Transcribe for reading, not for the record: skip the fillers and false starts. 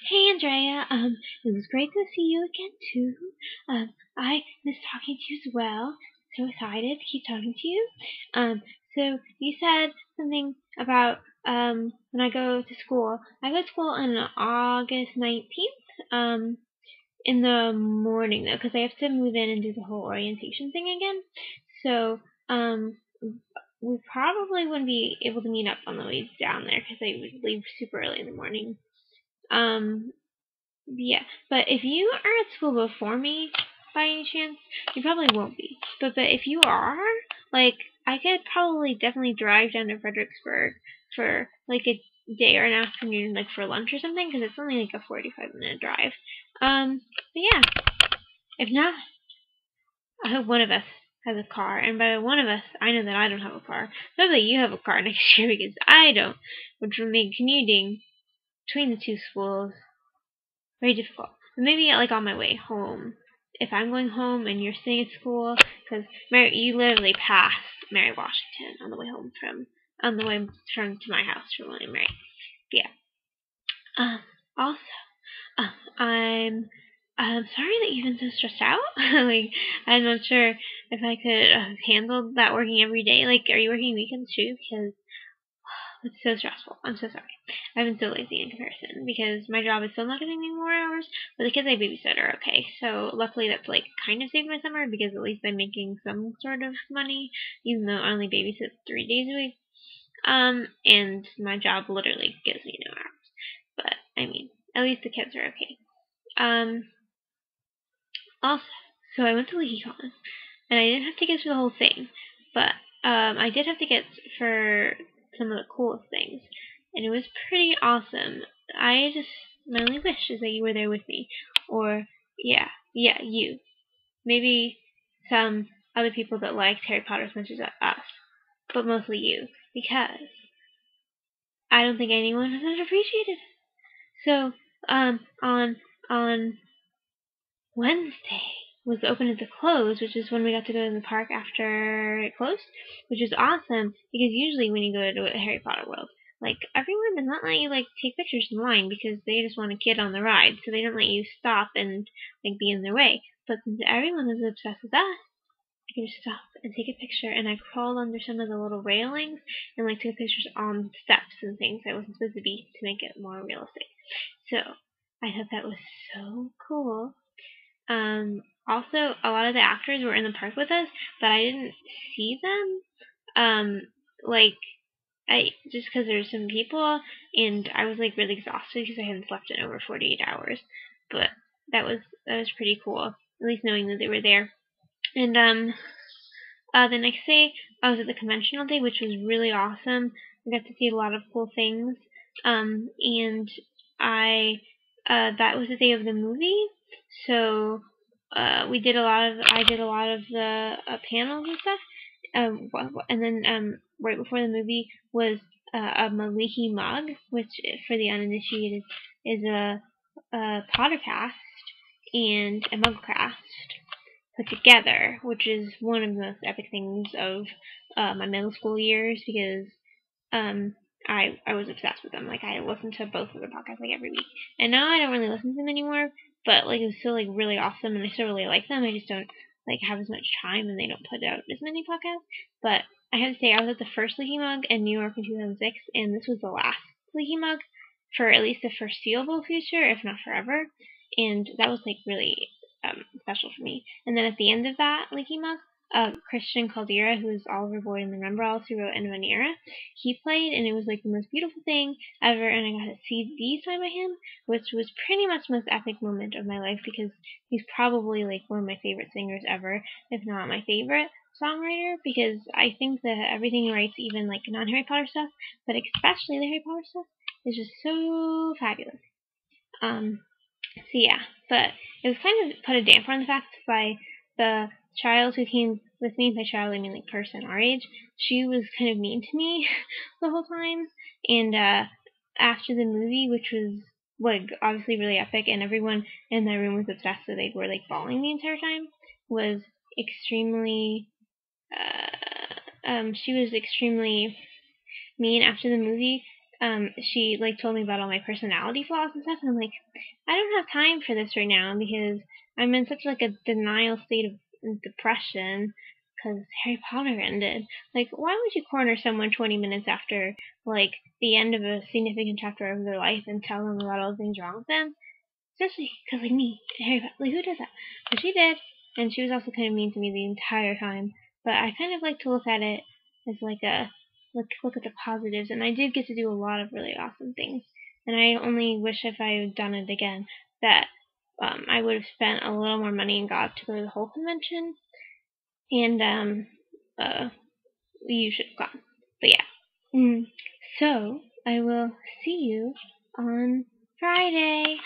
Hey Andrea, it was great to see you again too. I miss talking to you as well. So excited to keep talking to you. So you said something about when I go to school. I go to school on August 19th. In the morning though, because I have to move in and do the whole orientation thing again. So we probably wouldn't be able to meet up on the way down there because I would leave super early in the morning. Um, yeah, but if you are at school before me, by any chance, you probably won't be. But if you are, like, I could probably definitely drive down to Fredericksburg for like a day or an afternoon, like for lunch or something, because it's only like a 45-minute drive. But yeah, if not, I hope one of us has a car, and by one of us, I know that I don't have a car. So that you have a car next year because I don't, which will make commuting between the two schools very difficult. But maybe like on my way home, if I'm going home and you're staying at school, because you literally pass Mary Washington on the way home to my house from William Mary. Yeah. Also, I'm sorry that you've been so stressed out. Like, I'm not sure if I could handle that working every day. Like, are you working weekends too? Because it's so stressful. I'm so sorry. I've been so lazy in comparison because my job is still not giving me more hours, but the kids I babysit are okay. So luckily that's like kind of saved my summer because at least I'm making some sort of money, even though I only babysit 3 days a week. And my job literally gives me no hours. But I mean, at least the kids are okay. Also, so I went to Leaky Con, and I didn't have tickets for the whole thing, but I did have tickets for some of the coolest things, and it was pretty awesome. My only wish is that you were there with me, or yeah, you. Maybe some other people that liked Harry Potter as much as us, but mostly you, because I don't think anyone has ever appreciated it. So, on Wednesday was the open at the close, which is when we got to go in the park after it closed, which is awesome because usually when you go to a Harry Potter World, like everyone does not let you like take pictures in line because they just want a kid on the ride, so they don't let you stop and like be in their way. But since everyone is obsessed with us, I can just stop and take a picture, and I crawled under some of the little railings and like took pictures on steps and things I wasn't supposed to be to make it more realistic. So I thought that was so cool. Also, a lot of the actors were in the park with us, but I didn't see them. Like, I just because there's some people, and I was like really exhausted because I hadn't slept in over 48 hours. But that was pretty cool, at least knowing that they were there. And the next day I was at the conventional day, which was really awesome. I got to see a lot of cool things. And I that was the day of the movie, so I did a lot of the panels and stuff. And then right before the movie was a Leaky mug, which for the uninitiated is a Pottercast and a Mugcraft put together, which is one of the most epic things of my middle school years because I was obsessed with them. Like I listened to both of their podcasts like every week, and now I don't really listen to them anymore. But like it was still like really awesome, and I still really like them. I just don't like have as much time, and they don't put out as many podcasts. But I have to say, I was at the first Leaky Mug in New York in 2006, and this was the last Leaky Mug for at least the foreseeable future, if not forever. And that was like really special for me. And then at the end of that Leaky Mug, Christian Caldera, who's Oliver Boyd in the Rembrandts, who wrote End of an Era, he played, and it was like the most beautiful thing ever, and I got a CD signed by him, which was pretty much the most epic moment of my life because he's probably like one of my favorite singers ever, if not my favorite songwriter, because I think that everything he writes, even like non-Harry Potter stuff, but especially the Harry Potter stuff, is just so fabulous. So yeah, but it was kind of put a damper on the fact by the child who came with me. By child, I mean like person our age. She was kind of mean to me the whole time. And after the movie, which was like obviously really epic, and everyone in the room was obsessed, so they were like bawling the entire time. Was extremely. She was extremely mean after the movie. she like told me about all my personality flaws and stuff, and I'm like, I don't have time for this right now because I'm in such like a denial state of depression because Harry Potter ended. Like, why would you corner someone 20 minutes after like the end of a significant chapter of their life and tell them about all the things wrong with them? Especially because like me, Harry Potter, like who does that? But she did, and she was also kind of mean to me the entire time. But I kind of like to look at it as like a look at the positives, and I did get to do a lot of really awesome things. And I only wish if I had done it again that I would have spent a little more money and got to go to the whole convention. And you should have gone. But yeah. So I will see you on Friday.